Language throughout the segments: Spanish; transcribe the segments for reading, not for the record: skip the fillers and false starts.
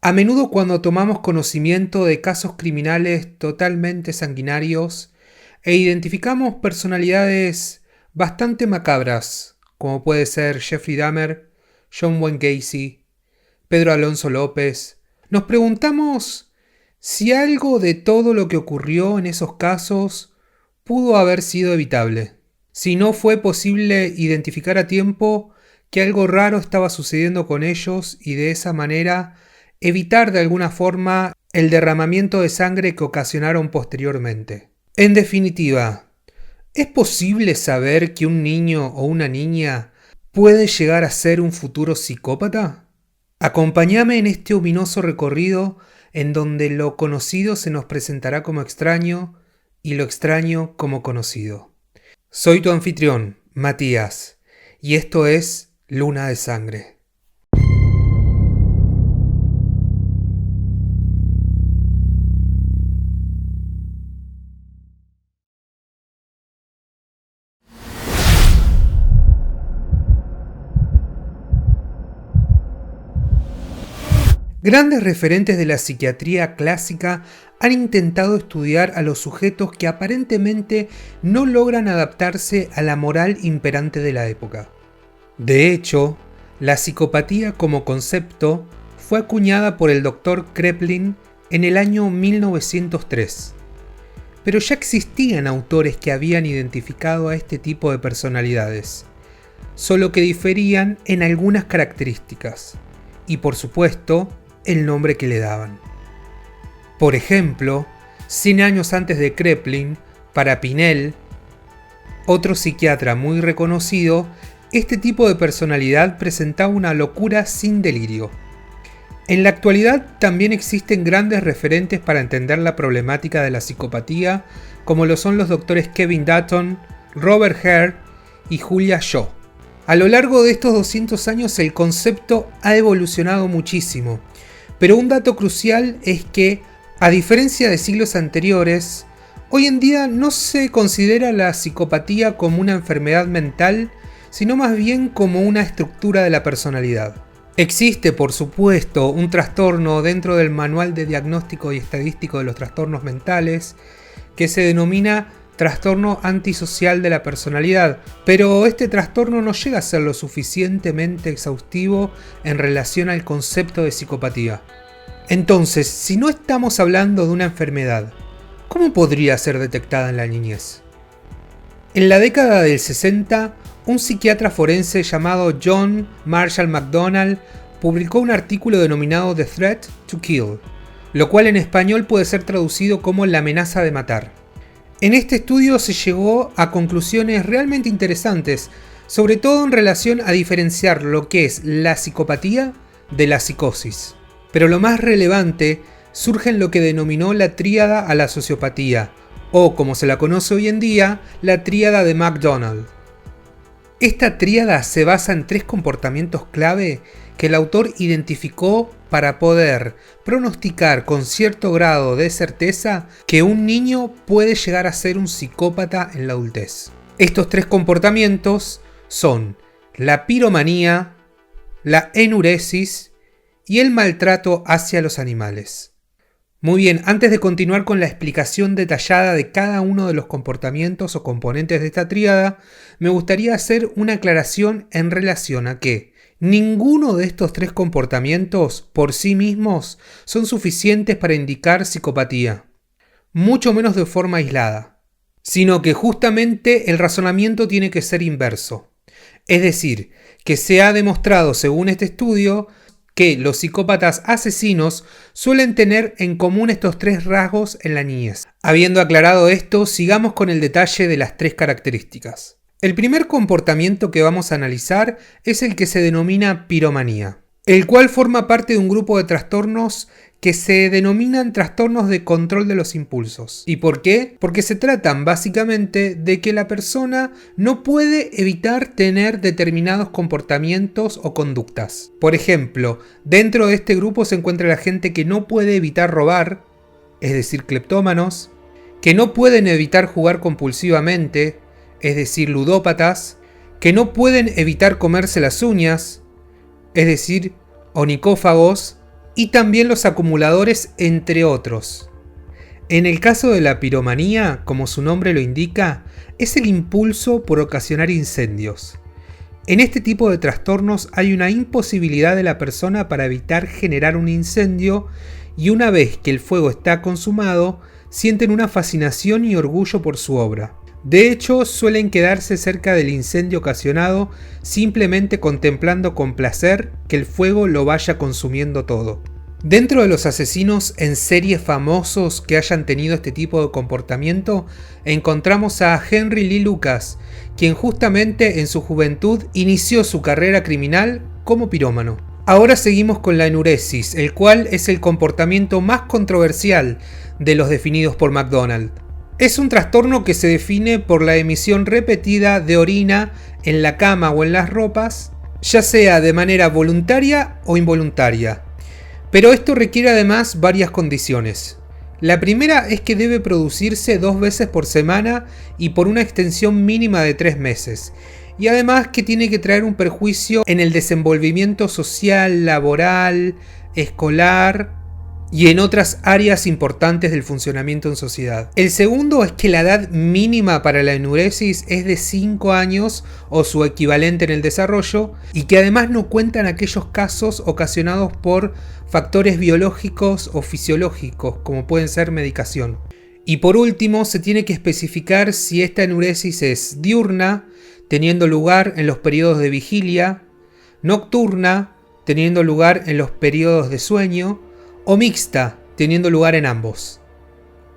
A menudo cuando tomamos conocimiento de casos criminales totalmente sanguinarios e identificamos personalidades bastante macabras, como puede ser Jeffrey Dahmer, John Wayne Gacy, Pedro Alonso López, nos preguntamos si algo de todo lo que ocurrió en esos casos pudo haber sido evitable. Si no fue posible identificar a tiempo que algo raro estaba sucediendo con ellos y de esa manera evitar de alguna forma el derramamiento de sangre que ocasionaron posteriormente. En definitiva, ¿es posible saber que un niño o una niña puede llegar a ser un futuro psicópata? Acompáñame en este ominoso recorrido en donde lo conocido se nos presentará como extraño y lo extraño como conocido. Soy tu anfitrión, Matías, y esto es Luna de Sangre. Grandes referentes de la psiquiatría clásica han intentado estudiar a los sujetos que aparentemente no logran adaptarse a la moral imperante de la época. De hecho, la psicopatía como concepto fue acuñada por el Dr. Kraepelin en el año 1903. Pero ya existían autores que habían identificado a este tipo de personalidades, solo que diferían en algunas características, y por supuesto, el nombre que le daban. Por ejemplo, 100 años antes de Kraepelin, para Pinel, otro psiquiatra muy reconocido, este tipo de personalidad presentaba una locura sin delirio. En la actualidad también existen grandes referentes para entender la problemática de la psicopatía, como lo son los doctores Kevin Dutton, Robert Hare y Julia Shaw. A lo largo de estos 200 años el concepto ha evolucionado muchísimo, pero un dato crucial es que, a diferencia de siglos anteriores, hoy en día no se considera la psicopatía como una enfermedad mental, sino más bien como una estructura de la personalidad. Existe, por supuesto, un trastorno dentro del Manual de Diagnóstico y Estadístico de los Trastornos Mentales, que se denomina trastorno antisocial de la personalidad, pero este trastorno no llega a ser lo suficientemente exhaustivo en relación al concepto de psicopatía. Entonces, si no estamos hablando de una enfermedad, ¿cómo podría ser detectada en la niñez? En la década del 60, un psiquiatra forense llamado John Marshall McDonald publicó un artículo denominado The Threat to Kill, lo cual en español puede ser traducido como la amenaza de matar. En este estudio se llegó a conclusiones realmente interesantes, sobre todo en relación a diferenciar lo que es la psicopatía de la psicosis. Pero lo más relevante surge en lo que denominó la tríada a la sociopatía, o como se la conoce hoy en día, la tríada de McDonald. Esta tríada se basa en 3 comportamientos clave que el autor identificó para poder pronosticar con cierto grado de certeza que un niño puede llegar a ser un psicópata en la adultez. Estos 3 comportamientos son la piromanía, la enuresis y el maltrato hacia los animales. Muy bien, antes de continuar con la explicación detallada de cada uno de los comportamientos o componentes de esta tríada, me gustaría hacer una aclaración en relación a que ninguno de estos 3 comportamientos por sí mismos son suficientes para indicar psicopatía, mucho menos de forma aislada, sino que justamente el razonamiento tiene que ser inverso. Es decir, que se ha demostrado según este estudio que los psicópatas asesinos suelen tener en común estos 3 rasgos en la niñez. Habiendo aclarado esto, sigamos con el detalle de las 3 características. El primer comportamiento que vamos a analizar es el que se denomina piromanía, el cual forma parte de un grupo de trastornos que se denominan trastornos de control de los impulsos. ¿Y por qué? Porque se tratan básicamente de que la persona no puede evitar tener determinados comportamientos o conductas. Por ejemplo, dentro de este grupo se encuentra la gente que no puede evitar robar, es decir, cleptómanos, que no pueden evitar jugar compulsivamente, es decir, ludópatas, que no pueden evitar comerse las uñas, es decir, onicófagos, y también los acumuladores, entre otros. En el caso de la piromanía, como su nombre lo indica, es el impulso por ocasionar incendios. En este tipo de trastornos hay una imposibilidad de la persona para evitar generar un incendio, y una vez que el fuego está consumado, sienten una fascinación y orgullo por su obra. De hecho, suelen quedarse cerca del incendio ocasionado, simplemente contemplando con placer que el fuego lo vaya consumiendo todo. Dentro de los asesinos en serie famosos que hayan tenido este tipo de comportamiento, encontramos a Henry Lee Lucas, quien justamente en su juventud inició su carrera criminal como pirómano. Ahora seguimos con la enuresis, el cual es el comportamiento más controversial de los definidos por McDonald. Es un trastorno que se define por la emisión repetida de orina en la cama o en las ropas, ya sea de manera voluntaria o involuntaria. Pero esto requiere además varias condiciones. La primera es que debe producirse 2 veces por semana y por una extensión mínima de 3 meses. Y además que tiene que traer un perjuicio en el desenvolvimiento social, laboral, escolar y en otras áreas importantes del funcionamiento en sociedad. El segundo es que la edad mínima para la enuresis es de 5 años o su equivalente en el desarrollo, y que además no cuentan aquellos casos ocasionados por factores biológicos o fisiológicos, como pueden ser medicación. Y por último, se tiene que especificar si esta enuresis es diurna, teniendo lugar en los periodos de vigilia, nocturna, teniendo lugar en los periodos de sueño, o mixta, teniendo lugar en ambos.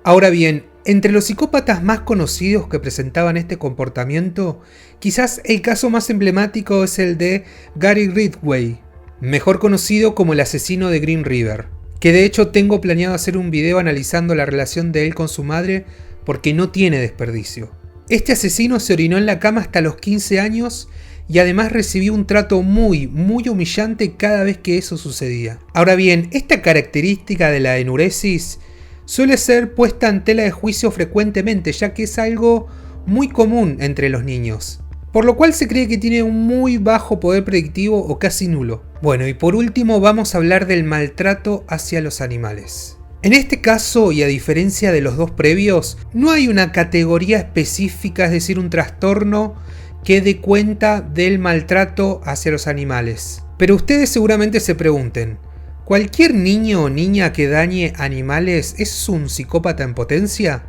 Ahora bien, entre los psicópatas más conocidos que presentaban este comportamiento, quizás el caso más emblemático es el de Gary Ridgway, mejor conocido como el asesino de Green River, que de hecho tengo planeado hacer un video analizando la relación de él con su madre porque no tiene desperdicio. Este asesino se orinó en la cama hasta los 15 años y además recibió un trato muy humillante cada vez que eso sucedía. Ahora bien, esta característica de la enuresis suele ser puesta en tela de juicio frecuentemente, ya que es algo muy común entre los niños, por lo cual se cree que tiene un muy bajo poder predictivo o casi nulo. Bueno, y por último vamos a hablar del maltrato hacia los animales. En este caso, y a diferencia de los dos previos, no hay una categoría específica, es decir, un trastorno que dé cuenta del maltrato hacia los animales. Pero ustedes seguramente se pregunten, ¿cualquier niño o niña que dañe animales es un psicópata en potencia?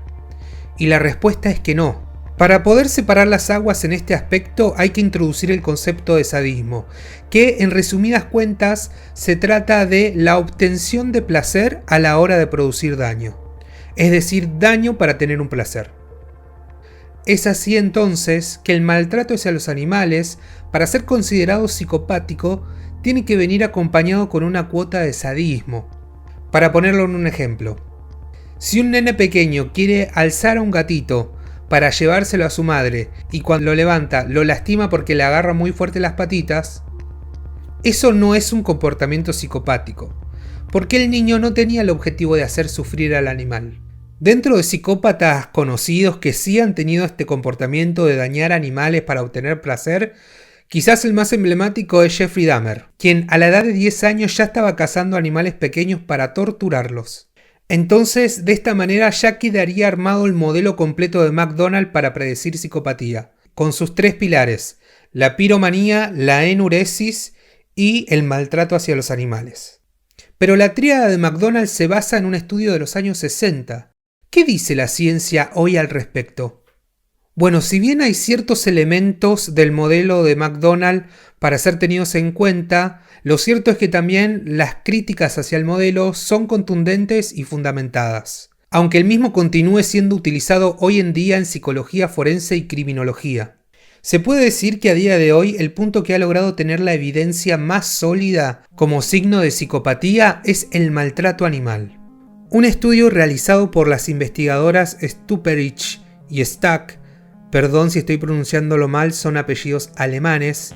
Y la respuesta es que no. Para poder separar las aguas en este aspecto hay que introducir el concepto de sadismo, que en resumidas cuentas se trata de la obtención de placer a la hora de producir daño. Es decir, daño para tener un placer. Es así entonces que el maltrato hacia los animales, para ser considerado psicopático, tiene que venir acompañado con una cuota de sadismo. Para ponerlo en un ejemplo, si un nene pequeño quiere alzar a un gatito para llevárselo a su madre y cuando lo levanta lo lastima porque le agarra muy fuerte las patitas, eso no es un comportamiento psicopático, porque el niño no tenía el objetivo de hacer sufrir al animal. Dentro de psicópatas conocidos que sí han tenido este comportamiento de dañar animales para obtener placer, quizás el más emblemático es Jeffrey Dahmer, quien a la edad de 10 años ya estaba cazando animales pequeños para torturarlos. Entonces, de esta manera ya quedaría armado el modelo completo de McDonald para predecir psicopatía, con sus 3 pilares: la piromanía, la enuresis y el maltrato hacia los animales. Pero la tríada de McDonald se basa en un estudio de los años 60. ¿Qué dice la ciencia hoy al respecto? Bueno, si bien hay ciertos elementos del modelo de McDonald para ser tenidos en cuenta, lo cierto es que también las críticas hacia el modelo son contundentes y fundamentadas, aunque el mismo continúe siendo utilizado hoy en día en psicología forense y criminología. Se puede decir que a día de hoy el punto que ha logrado tener la evidencia más sólida como signo de psicopatía es el maltrato animal. Un estudio realizado por las investigadoras Stuperich y Stack, perdón si estoy pronunciándolo mal, son apellidos alemanes,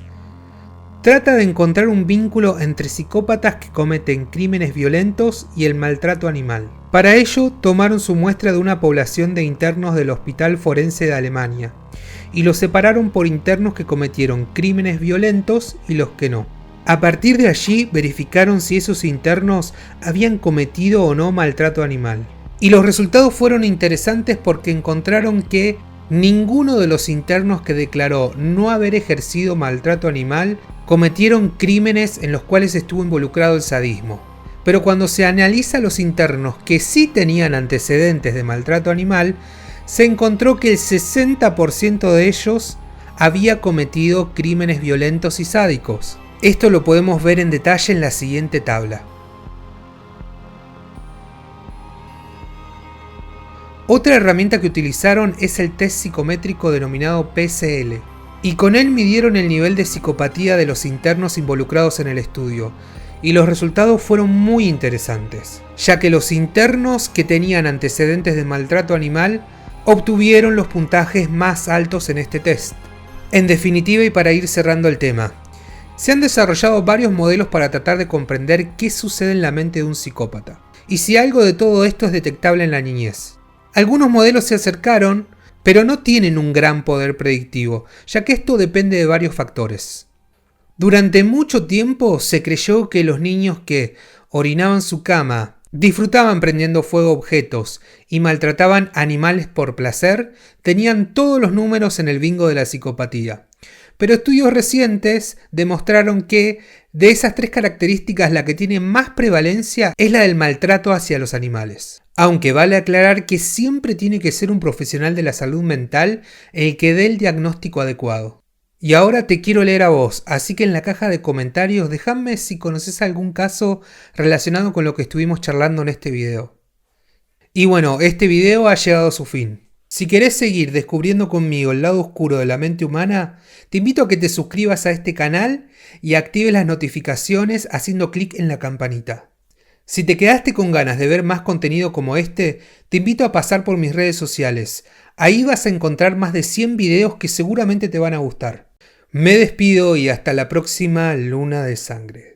trata de encontrar un vínculo entre psicópatas que cometen crímenes violentos y el maltrato animal. Para ello, tomaron su muestra de una población de internos del Hospital Forense de Alemania, y los separaron por internos que cometieron crímenes violentos y los que no. A partir de allí verificaron si esos internos habían cometido o no maltrato animal. Y los resultados fueron interesantes porque encontraron que ninguno de los internos que declaró no haber ejercido maltrato animal cometieron crímenes en los cuales estuvo involucrado el sadismo. Pero cuando se analiza a los internos que sí tenían antecedentes de maltrato animal, se encontró que el 60% de ellos había cometido crímenes violentos y sádicos. Esto lo podemos ver en detalle en la siguiente tabla. Otra herramienta que utilizaron es el test psicométrico denominado PSL, y con él midieron el nivel de psicopatía de los internos involucrados en el estudio, y los resultados fueron muy interesantes, ya que los internos que tenían antecedentes de maltrato animal obtuvieron los puntajes más altos en este test. En definitiva, y para ir cerrando el tema, se han desarrollado varios modelos para tratar de comprender qué sucede en la mente de un psicópata, y si algo de todo esto es detectable en la niñez. Algunos modelos se acercaron, pero no tienen un gran poder predictivo, ya que esto depende de varios factores. Durante mucho tiempo se creyó que los niños que orinaban su cama, disfrutaban prendiendo fuego objetos y maltrataban animales por placer, tenían todos los números en el bingo de la psicopatía. Pero estudios recientes demostraron que de esas tres características la que tiene más prevalencia es la del maltrato hacia los animales. Aunque vale aclarar que siempre tiene que ser un profesional de la salud mental el que dé el diagnóstico adecuado. Y ahora te quiero leer a vos, así que en la caja de comentarios dejadme si conoces algún caso relacionado con lo que estuvimos charlando en este video. Y bueno, este video ha llegado a su fin. Si querés seguir descubriendo conmigo el lado oscuro de la mente humana, te invito a que te suscribas a este canal y actives las notificaciones haciendo clic en la campanita. Si te quedaste con ganas de ver más contenido como este, te invito a pasar por mis redes sociales. Ahí vas a encontrar más de 100 videos que seguramente te van a gustar. Me despido y hasta la próxima luna de sangre.